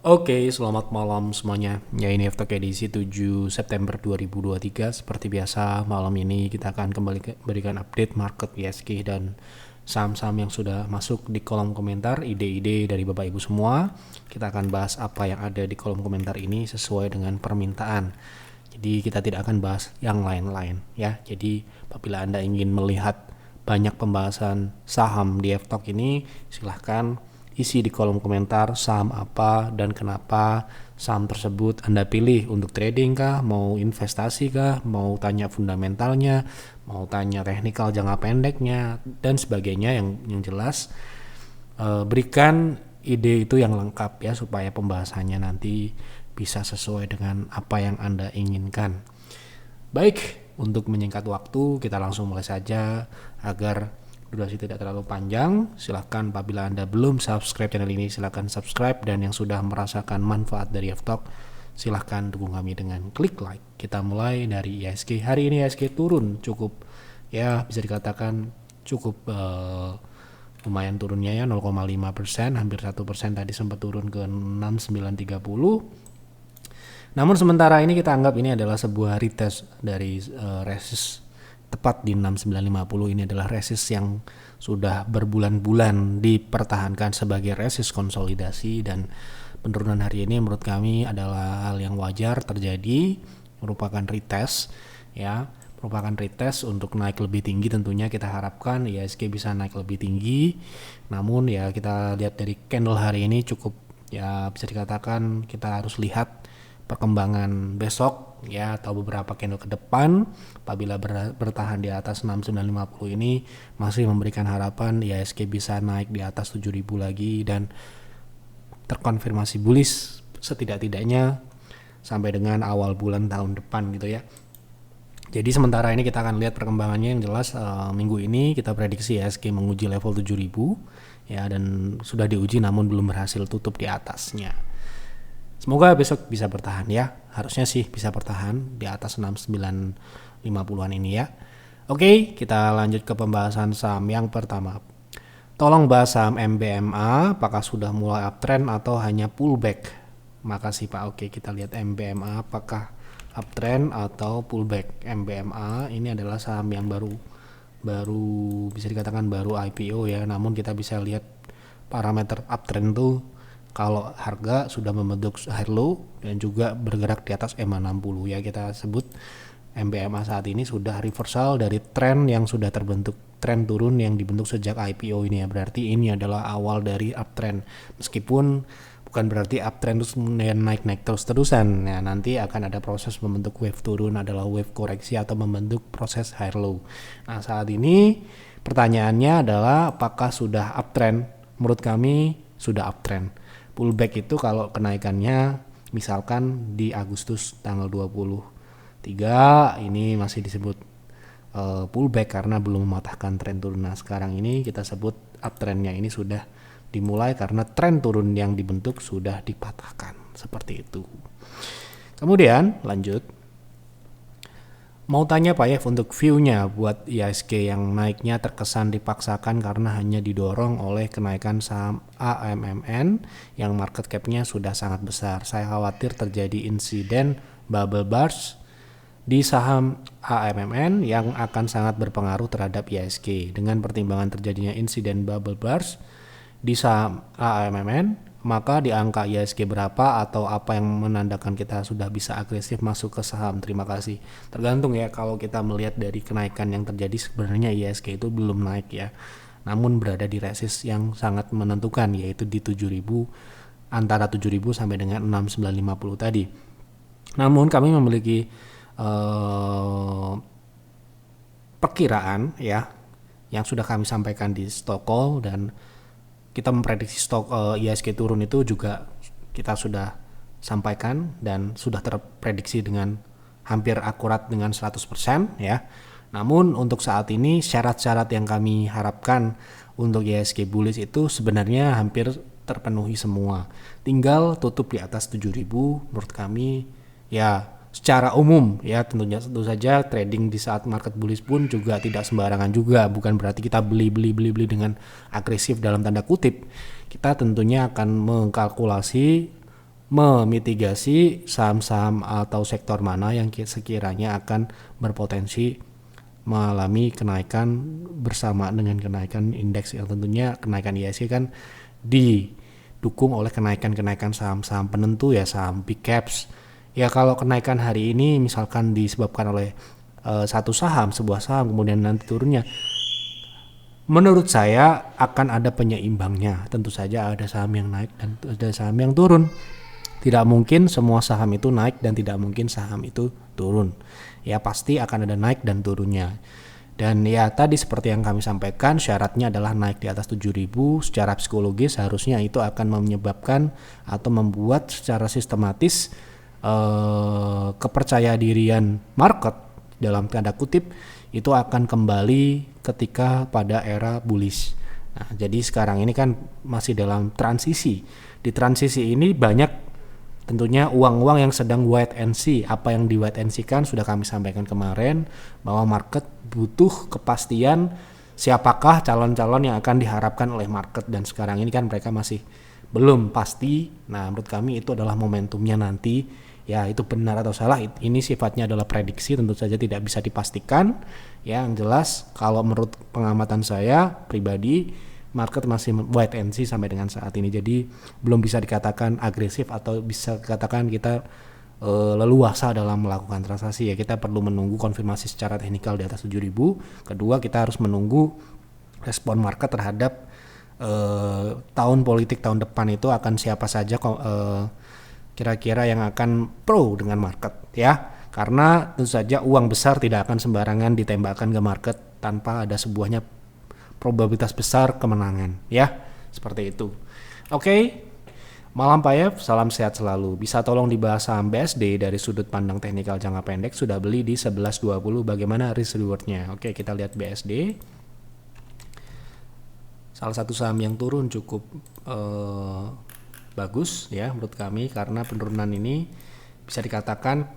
Oke, selamat malam semuanya. Ya, ini Aftok edisi 7 September 2023. Seperti biasa, malam ini kita akan kembali berikan update market ISG dan saham-saham yang sudah masuk di kolom komentar, ide-ide dari Bapak Ibu semua. Kita akan bahas apa yang ada di kolom komentar ini sesuai dengan permintaan. Jadi kita tidak akan bahas yang lain-lain ya. Jadi apabila Anda ingin melihat banyak pembahasan saham di Aftok ini, silahkan isi di kolom komentar saham apa dan kenapa saham tersebut Anda pilih untuk trading kah, mau investasi kah, mau tanya fundamentalnya, mau tanya teknikal jangka pendeknya dan sebagainya yang jelas berikan ide itu yang lengkap ya supaya pembahasannya nanti bisa sesuai dengan apa yang Anda inginkan. Baik, untuk menyingkat waktu kita langsung mulai saja agar durasi tidak terlalu panjang. Silahkan apabila Anda belum subscribe channel ini, silahkan subscribe, dan yang sudah merasakan manfaat dari Aftok, silahkan dukung kami dengan klik like. Kita mulai dari ISG. Hari ini ISG turun cukup, ya bisa dikatakan cukup lumayan turunnya ya, 0,5%, hampir 1%. Tadi sempat turun ke 6930. Namun sementara ini kita anggap ini adalah sebuah retest dari resist tepat di 6950. Ini adalah resist yang sudah berbulan-bulan dipertahankan sebagai resist konsolidasi, dan penurunan hari ini menurut kami adalah hal yang wajar terjadi, merupakan retest ya, merupakan retest untuk naik lebih tinggi. Tentunya kita harapkan ISG bisa naik lebih tinggi. Namun ya kita lihat dari candle hari ini cukup ya, bisa dikatakan kita harus lihat perkembangan besok ya, atau beberapa candle ke depan. Apabila bertahan di atas 6950 ini masih memberikan harapan ISG bisa naik di atas 7000 lagi dan terkonfirmasi bullish setidak-tidaknya sampai dengan awal bulan tahun depan gitu ya. Jadi sementara ini kita akan lihat perkembangannya. Yang jelas minggu ini kita prediksi ISG menguji level 7000 ya, dan sudah diuji namun belum berhasil tutup di atasnya. Semoga besok bisa bertahan ya. Harusnya sih bisa bertahan di atas 6950-an ini ya. Oke, kita lanjut ke pembahasan saham yang pertama. Tolong bahas saham MBMA, apakah sudah mulai uptrend atau hanya pullback? Makasih Pak. Oke, kita lihat MBMA apakah uptrend atau pullback. MBMA ini adalah saham yang baru bisa dikatakan baru IPO ya. Namun kita bisa lihat parameter uptrend tuh kalau harga sudah membentuk high low dan juga bergerak di atas EMA 60 ya, kita sebut MBMA saat ini sudah reversal dari tren yang sudah terbentuk, tren turun yang dibentuk sejak IPO ini ya. Berarti ini adalah awal dari uptrend, meskipun bukan berarti uptrend terus naik terus-terusan ya. Nanti akan ada proses membentuk wave turun, adalah wave koreksi atau membentuk proses high low. Nah saat ini pertanyaannya adalah apakah sudah uptrend? Menurut kami sudah uptrend. Pullback itu kalau kenaikannya misalkan di Agustus tanggal 23 ini masih disebut pullback karena belum mematahkan tren turun. Nah sekarang ini kita sebut uptrendnya ini sudah dimulai karena tren turun yang dibentuk sudah dipatahkan, seperti itu. Kemudian lanjut, mau tanya Pak Yev untuk view-nya buat ISG yang naiknya terkesan dipaksakan karena hanya didorong oleh kenaikan saham AMMN yang market cap-nya sudah sangat besar. Saya khawatir terjadi insiden bubble burst di saham AMMN yang akan sangat berpengaruh terhadap ISG. Dengan pertimbangan terjadinya insiden bubble burst di saham AMMN, maka di angka ISG berapa atau apa yang menandakan kita sudah bisa agresif masuk ke saham? Terima kasih. Tergantung ya, kalau kita melihat dari kenaikan yang terjadi sebenarnya ISG itu belum naik ya, namun berada di resist yang sangat menentukan, yaitu di 7000, antara 7000 sampai dengan 6950 tadi. Namun kami memiliki perkiraan ya yang sudah kami sampaikan di stock call, dan kita memprediksi stok ISG turun itu juga kita sudah sampaikan dan sudah terprediksi dengan hampir akurat dengan 100% ya. Namun untuk saat ini syarat-syarat yang kami harapkan untuk ISG bullish itu sebenarnya hampir terpenuhi semua. Tinggal tutup di atas 7000 menurut kami ya. Secara umum ya, tentu saja trading di saat market bullish pun juga tidak sembarangan juga. Bukan berarti kita beli dengan agresif dalam tanda kutip. Kita tentunya akan mengkalkulasi memitigasi saham-saham atau sektor mana yang sekiranya akan berpotensi mengalami kenaikan bersamaan dengan kenaikan indeks, yang tentunya kenaikan IHSG kan didukung oleh kenaikan-kenaikan saham-saham penentu ya, saham big caps. Ya kalau kenaikan hari ini misalkan disebabkan oleh satu saham, sebuah saham, kemudian nanti turunnya, menurut saya akan ada penyeimbangnya. Tentu saja ada saham yang naik dan ada saham yang turun. Tidak mungkin semua saham itu naik dan tidak mungkin saham itu turun. Ya pasti akan ada naik dan turunnya. Dan ya tadi seperti yang kami sampaikan, syaratnya adalah naik di atas 7.000. Secara psikologis harusnya itu akan menyebabkan atau membuat secara sistematis kepercayaan dirian market dalam tanda kutip itu akan kembali ketika pada era bullish. Nah, jadi sekarang ini kan masih dalam transisi. Di transisi ini banyak tentunya uang-uang yang sedang wait and see. Apa yang di wait and see kan sudah kami sampaikan kemarin, bahwa market butuh kepastian siapakah calon-calon yang akan diharapkan oleh market, dan sekarang ini kan mereka masih belum pasti. Nah menurut kami itu adalah momentumnya nanti. Ya itu benar atau salah, ini sifatnya adalah prediksi, tentu saja tidak bisa dipastikan. Yang jelas kalau menurut pengamatan saya pribadi, market masih wait and see sampai dengan saat ini. Jadi belum bisa dikatakan agresif atau bisa dikatakan kita leluasa dalam melakukan transaksi. Ya kita perlu menunggu konfirmasi secara teknikal di atas 7.000. Kedua, kita harus menunggu respon market terhadap tahun politik tahun depan itu akan siapa saja kira-kira yang akan pro dengan market ya. Karena tentu saja uang besar tidak akan sembarangan ditembakkan ke market tanpa ada sebuahnya probabilitas besar kemenangan ya, seperti itu. Oke, malam Pak Yef, salam sehat selalu. Bisa tolong dibahas saham BSD dari sudut pandang teknikal jangka pendek, sudah beli di 11.20, bagaimana risk rewardnya? Oke, kita lihat BSD. Salah satu saham yang turun cukup bagus ya menurut kami, karena penurunan ini bisa dikatakan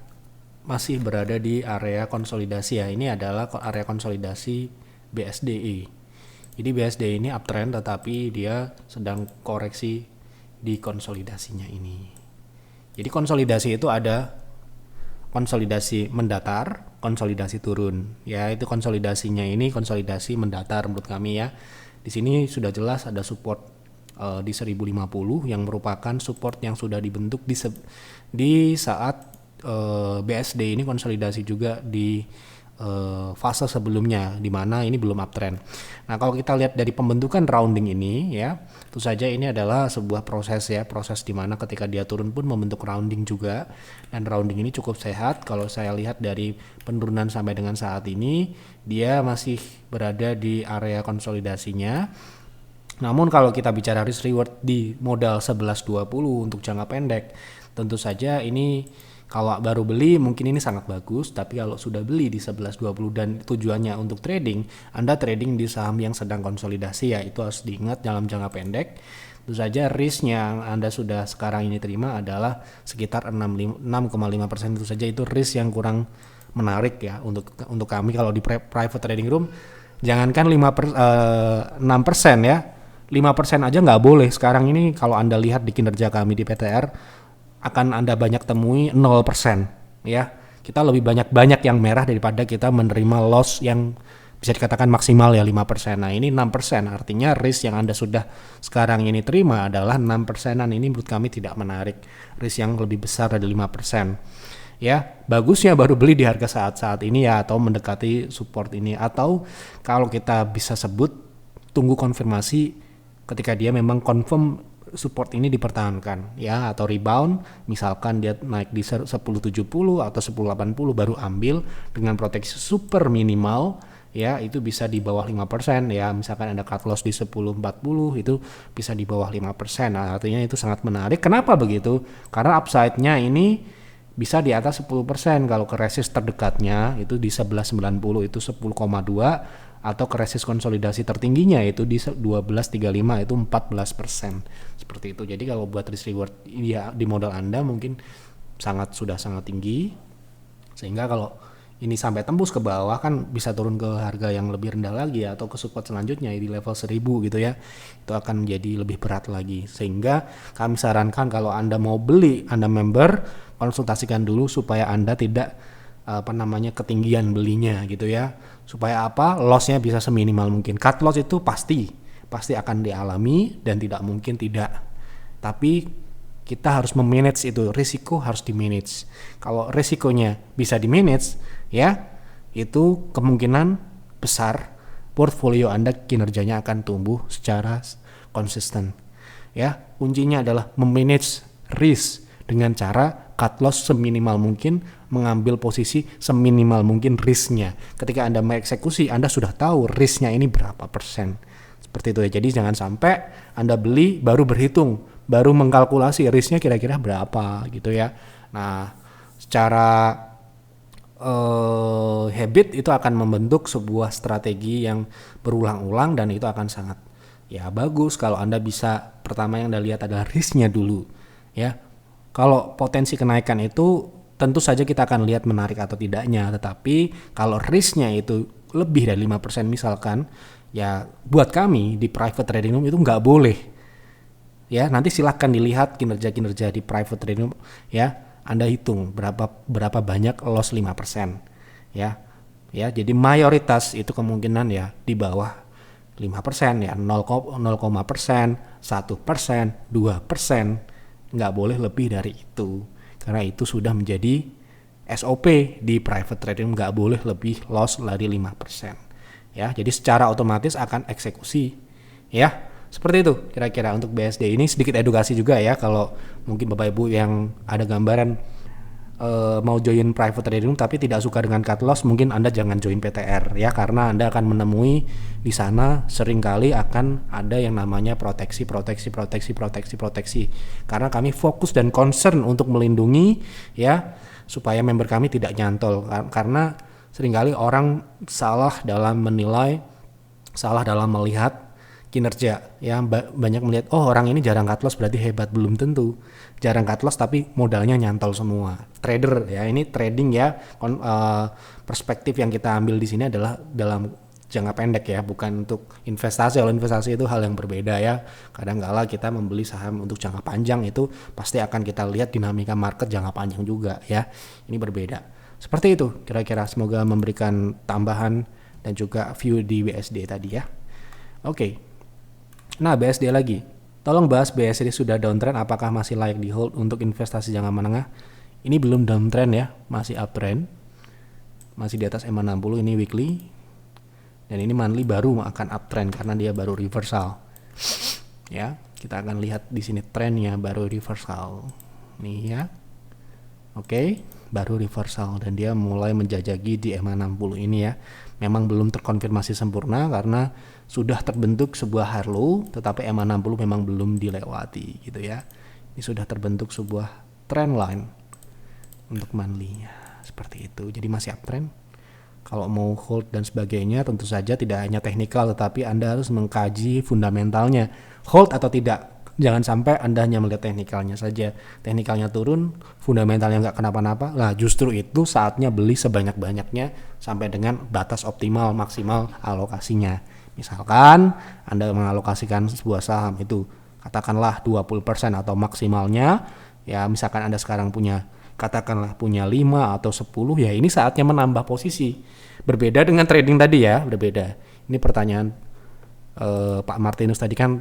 masih berada di area konsolidasi ya. Ini adalah area konsolidasi BSDE. Jadi BSD ini uptrend tetapi dia sedang koreksi di konsolidasinya ini. Jadi konsolidasi itu ada konsolidasi mendatar, konsolidasi turun. Ya itu konsolidasinya ini konsolidasi mendatar menurut kami ya. Di sini sudah jelas ada support di 1050 yang merupakan support yang sudah dibentuk di saat BSD ini konsolidasi juga di fase sebelumnya, di mana ini belum uptrend. Nah kalau kita lihat dari pembentukan rounding ini ya, tentu saja ini adalah sebuah proses ya, proses di mana ketika dia turun pun membentuk rounding juga, dan rounding ini cukup sehat. Kalau saya lihat dari penurunan sampai dengan saat ini, dia masih berada di area konsolidasinya. Namun kalau kita bicara risk reward di modal 11.20 untuk jangka pendek, tentu saja ini kalau baru beli mungkin ini sangat bagus, tapi kalau sudah beli di 11.20 dan tujuannya untuk trading, Anda trading di saham yang sedang konsolidasi ya, itu harus diingat dalam jangka pendek. Tentu saja risknya yang Anda sudah sekarang ini terima adalah sekitar 6,5%. Itu saja itu risk yang kurang menarik ya untuk kami kalau di private trading room. Jangankan 6% ya, 5% aja nggak boleh. Sekarang ini kalau Anda lihat di kinerja kami di PTR, akan Anda banyak temui 0% ya. Kita lebih banyak yang merah daripada kita menerima loss yang bisa dikatakan maksimal ya 5%. Nah ini 6%, artinya risk yang Anda sudah sekarang ini terima adalah 6%-an. Ini menurut kami tidak menarik, risk yang lebih besar dari 5%. Ya, bagusnya baru beli di harga saat-saat ini ya, atau mendekati support ini, atau kalau kita bisa sebut tunggu konfirmasi ketika dia memang confirm support ini dipertahankan ya, atau rebound misalkan dia naik di 10.70 atau 10.80 baru ambil dengan proteksi super minimal ya, itu bisa di bawah 5% ya. Misalkan ada cut loss di 10.40 itu bisa di bawah 5%. Nah, artinya itu sangat menarik. Kenapa begitu? Karena upside-nya ini bisa di atas 10%. Kalau ke resist terdekatnya itu di 11.90 itu 10,2, atau ke resist konsolidasi tertingginya itu di 12.35 itu 14%. Seperti itu. Jadi kalau buat risk reward ya di modal Anda mungkin sudah sangat tinggi, sehingga kalau ini sampai tembus ke bawah kan bisa turun ke harga yang lebih rendah lagi atau ke support selanjutnya di level 1000 gitu ya. Itu akan menjadi lebih berat lagi. Sehingga kami sarankan kalau Anda mau beli, Anda member, konsultasikan dulu supaya Anda tidak ketinggian belinya gitu ya. Supaya lossnya bisa seminimal mungkin. Cut loss itu pasti akan dialami dan tidak mungkin tidak. Tapi kita harus memanage itu, risiko harus di-manage. Kalau risikonya bisa di-manage, ya itu kemungkinan besar portfolio Anda kinerjanya akan tumbuh secara konsisten. Ya, kuncinya adalah memanage risk dengan cara cut loss seminimal mungkin, mengambil posisi seminimal mungkin risknya. Ketika Anda mengeksekusi, Anda sudah tahu risknya ini berapa persen. Seperti itu ya. Jadi jangan sampai Anda beli baru berhitung, baru mengkalkulasi risknya kira-kira berapa gitu ya. Nah, secara habit itu akan membentuk sebuah strategi yang berulang-ulang dan itu akan sangat bagus kalau Anda bisa. Pertama yang Anda lihat adalah risknya dulu ya. Kalau potensi kenaikan itu tentu saja kita akan lihat menarik atau tidaknya, tetapi kalau risknya itu lebih dari 5% misalkan, ya buat kami di private trading room itu nggak boleh. Ya, nanti silahkan dilihat kinerja-kinerja di private trading room ya. Anda hitung berapa banyak loss 5%. Ya, jadi mayoritas itu kemungkinan ya di bawah 5% ya, 0,1%, 1%, 2%. Nggak boleh lebih dari itu. Karena itu sudah menjadi SOP di private trading, nggak boleh lebih loss dari 5%. Ya, jadi secara otomatis akan eksekusi. Ya, seperti itu kira-kira untuk BSD. Ini sedikit edukasi juga ya, kalau mungkin Bapak Ibu yang ada gambaran mau join private trading tapi tidak suka dengan cut loss, mungkin Anda jangan join PTR ya, karena Anda akan menemui di sana seringkali akan ada yang namanya proteksi. Karena kami fokus dan concern untuk melindungi ya, supaya member kami tidak nyantol, karena seringkali orang salah dalam menilai, salah dalam melihat kinerja ya. Banyak melihat orang ini jarang cut loss berarti hebat. Belum tentu jarang cut loss tapi modalnya nyantol semua. Trader ya, ini trading ya, perspektif yang kita ambil di sini adalah dalam jangka pendek ya, bukan untuk investasi. Kalau investasi itu hal yang berbeda ya. Kadang-kala kita membeli saham untuk jangka panjang, itu pasti akan kita lihat dinamika market jangka panjang juga ya. Ini berbeda. Seperti itu kira-kira, semoga memberikan tambahan dan juga view di BSD tadi ya. Oke. Nah, BSD lagi. Tolong bahas BSD sudah downtrend, apakah masih layak di hold untuk investasi jangka menengah? Ini belum downtrend ya, masih uptrend. Masih di atas EMA 60, ini weekly. Dan ini monthly baru akan uptrend karena dia baru reversal. Ya, kita akan lihat di sini trennya baru reversal. Nih ya. Oke, baru reversal dan dia mulai menjajaki di EMA 60 ini ya. Memang belum terkonfirmasi sempurna karena sudah terbentuk sebuah high low, tetapi EMA 60 memang belum dilewati gitu ya. Ini sudah terbentuk sebuah trend line untuk monthly-nya seperti itu. Jadi masih uptrend. Kalau mau hold dan sebagainya tentu saja tidak hanya teknikal, tetapi Anda harus mengkaji fundamentalnya. Hold atau tidak. Jangan sampai Anda hanya melihat teknikalnya saja. Teknikalnya turun, fundamentalnya nggak kenapa-napa. Nah, justru itu saatnya beli sebanyak-banyaknya sampai dengan batas optimal, maksimal alokasinya. Misalkan Anda mengalokasikan sebuah saham itu katakanlah 20% atau maksimalnya, ya misalkan Anda sekarang punya katakanlah punya 5 atau 10, ya ini saatnya menambah posisi. Berbeda dengan trading tadi ya, berbeda. Ini pertanyaan Pak Martinus tadi kan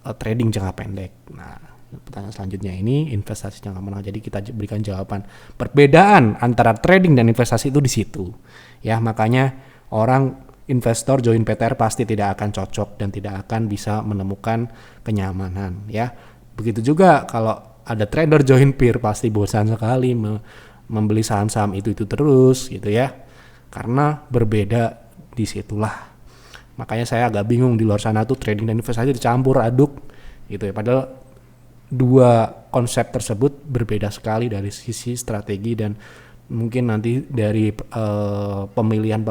trading jangka pendek. Nah, pertanyaan selanjutnya ini investasi jangka menengah. Jadi kita berikan jawaban. Perbedaan antara trading dan investasi itu di situ. Ya, makanya orang investor join PTR pasti tidak akan cocok dan tidak akan bisa menemukan kenyamanan ya. Begitu juga kalau ada trader join peer pasti bosan sekali membeli saham-saham itu terus gitu ya. Karena berbeda disitulah. Makanya saya agak bingung di luar sana tuh trading dan investasi dicampur aduk gitu ya. Padahal dua konsep tersebut berbeda sekali dari sisi strategi dan mungkin nanti dari pemilihan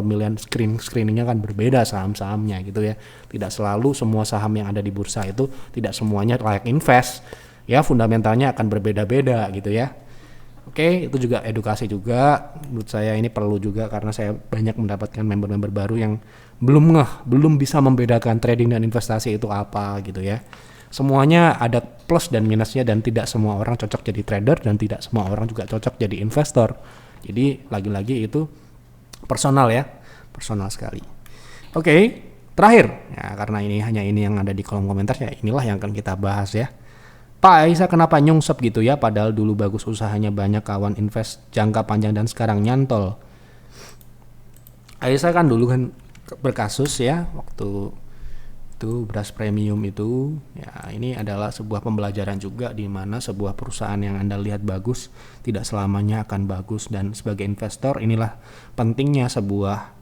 screeningnya kan berbeda saham-sahamnya gitu ya. Tidak selalu semua saham yang ada di bursa itu tidak semuanya layak invest ya, fundamentalnya akan berbeda-beda gitu ya. Oke, itu juga edukasi juga. Menurut saya ini perlu juga karena saya banyak mendapatkan member-member baru yang belum bisa membedakan trading dan investasi itu apa gitu ya. Semuanya ada plus dan minusnya dan tidak semua orang cocok jadi trader dan tidak semua orang juga cocok jadi investor. Jadi lagi-lagi itu personal ya, personal sekali. Oke, terakhir ya karena ini yang ada di kolom komentar ya, inilah yang akan kita bahas ya. Pak Aisyah kenapa nyungsep gitu ya, padahal dulu bagus usahanya, banyak kawan invest jangka panjang dan sekarang nyantol. Aisyah kan dulu kan berkasus ya waktu itu beras premium itu ya, ini adalah sebuah pembelajaran juga di mana sebuah perusahaan yang Anda lihat bagus tidak selamanya akan bagus, dan sebagai investor inilah pentingnya sebuah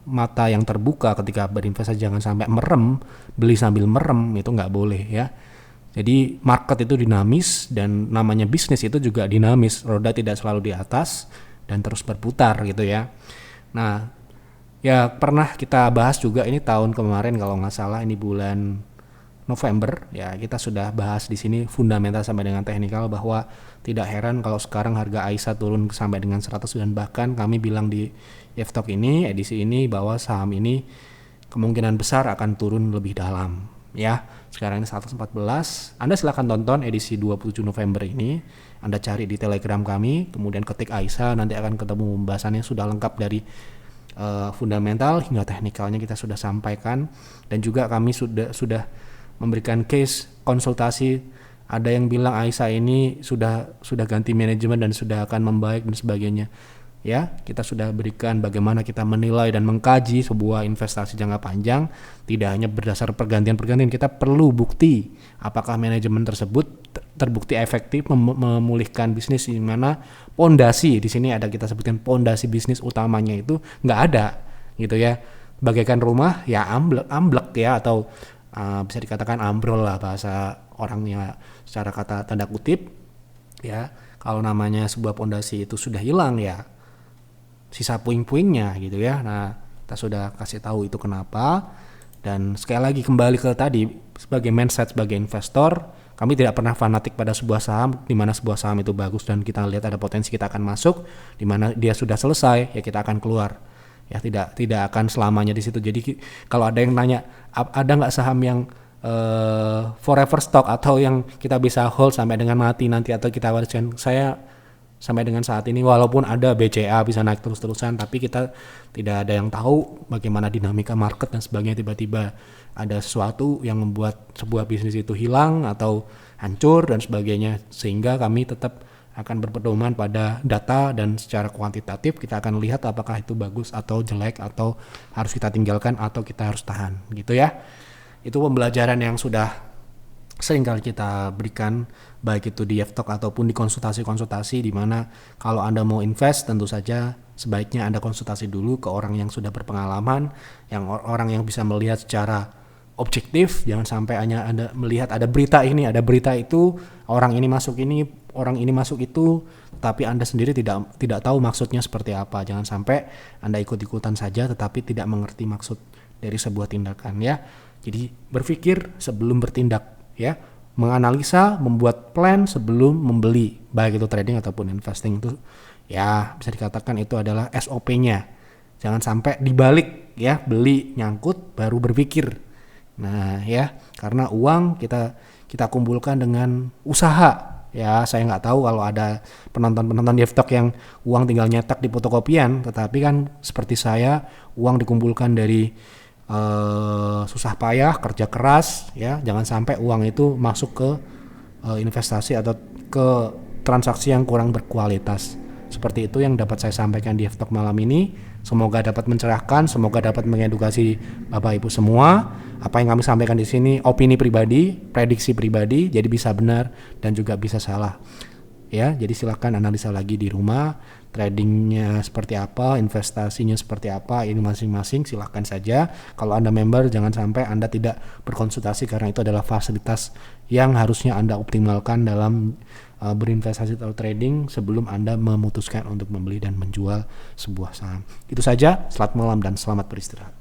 mata yang terbuka ketika berinvestasi. Jangan sampai merem, beli sambil merem, itu nggak boleh ya. Jadi market itu dinamis dan namanya bisnis itu juga dinamis, roda tidak selalu di atas dan terus berputar gitu ya. Nah ya pernah kita bahas juga ini tahun kemarin kalau nggak salah, ini bulan November ya, kita sudah bahas di sini fundamental sampai dengan teknikal, bahwa tidak heran kalau sekarang harga AISA turun sampai dengan 100, dan bahkan kami bilang di Yeftalk ini edisi ini bahwa saham ini kemungkinan besar akan turun lebih dalam ya. Sekarang ini 114. Anda silakan tonton edisi 27 November ini. Anda cari di Telegram kami, kemudian ketik AISA, nanti akan ketemu pembahasannya sudah lengkap dari fundamental hingga teknikalnya kita sudah sampaikan, dan juga kami sudah memberikan case konsultasi. Ada yang bilang AISA ini sudah ganti manajemen dan sudah akan membaik dan sebagainya. Ya, kita sudah berikan bagaimana kita menilai dan mengkaji sebuah investasi jangka panjang, tidak hanya berdasar pergantian-pergantian. Kita perlu bukti apakah manajemen tersebut terbukti efektif memulihkan bisnis, di mana pondasi di sini ada kita sebutkan pondasi bisnis utamanya itu nggak ada gitu ya. Bagaikan rumah ya amblek ya, atau bisa dikatakan ambrol lah bahasa orangnya secara kata tanda kutip ya. Kalau namanya sebuah pondasi itu sudah hilang ya sisa puing-puingnya gitu ya. Nah kita sudah kasih tahu itu kenapa, dan sekali lagi kembali ke tadi, sebagai mindset sebagai investor, kami tidak pernah fanatik pada sebuah saham. Di mana sebuah saham itu bagus dan kita lihat ada potensi, kita akan masuk. Di mana dia sudah selesai ya kita akan keluar ya, tidak akan selamanya di situ. Jadi kalau ada yang nanya ada nggak saham yang forever stock atau yang kita bisa hold sampai dengan mati nanti atau kita wariskan, saya sampai dengan saat ini walaupun ada BCA bisa naik terus-terusan, tapi kita tidak ada yang tahu bagaimana dinamika market dan sebagainya. Tiba-tiba ada sesuatu yang membuat sebuah bisnis itu hilang atau hancur dan sebagainya, sehingga kami tetap akan berpedoman pada data dan secara kuantitatif kita akan lihat apakah itu bagus atau jelek, atau harus kita tinggalkan atau kita harus tahan gitu ya. Itu pembelajaran yang sudah sering kali kita berikan, baik itu di Yeftalk ataupun di konsultasi-konsultasi, di mana kalau Anda mau invest tentu saja sebaiknya Anda konsultasi dulu ke orang yang sudah berpengalaman, yang orang yang bisa melihat secara objektif. Jangan sampai hanya Anda melihat ada berita ini, ada berita itu, orang ini masuk ini, orang ini masuk itu, tapi Anda sendiri tidak tahu maksudnya seperti apa. Jangan sampai Anda ikut-ikutan saja tetapi tidak mengerti maksud dari sebuah tindakan ya. Jadi berpikir sebelum bertindak ya, menganalisa, membuat plan sebelum membeli, baik itu trading ataupun investing. Itu ya bisa dikatakan itu adalah SOP-nya. Jangan sampai dibalik ya, beli nyangkut baru berpikir. Nah ya, karena uang kita kumpulkan dengan usaha ya. Saya nggak tahu kalau ada penonton Yeftalk yang uang tinggal nyetak di fotokopian, tetapi kan seperti saya, uang dikumpulkan dari susah payah, kerja keras ya. Jangan sampai uang itu masuk ke investasi atau ke transaksi yang kurang berkualitas. Seperti itu yang dapat saya sampaikan di Yeftalk malam ini. Semoga dapat mencerahkan, semoga dapat mengedukasi Bapak Ibu semua. Apa yang kami sampaikan di sini opini pribadi, prediksi pribadi, jadi bisa benar dan juga bisa salah. Ya, jadi silakan analisa lagi di rumah, tradingnya seperti apa, investasinya seperti apa, ini masing-masing silakan saja. Kalau Anda member, jangan sampai Anda tidak berkonsultasi, karena itu adalah fasilitas yang harusnya Anda optimalkan dalam berinvestasi atau trading sebelum Anda memutuskan untuk membeli dan menjual sebuah saham. Itu saja, selamat malam dan selamat beristirahat.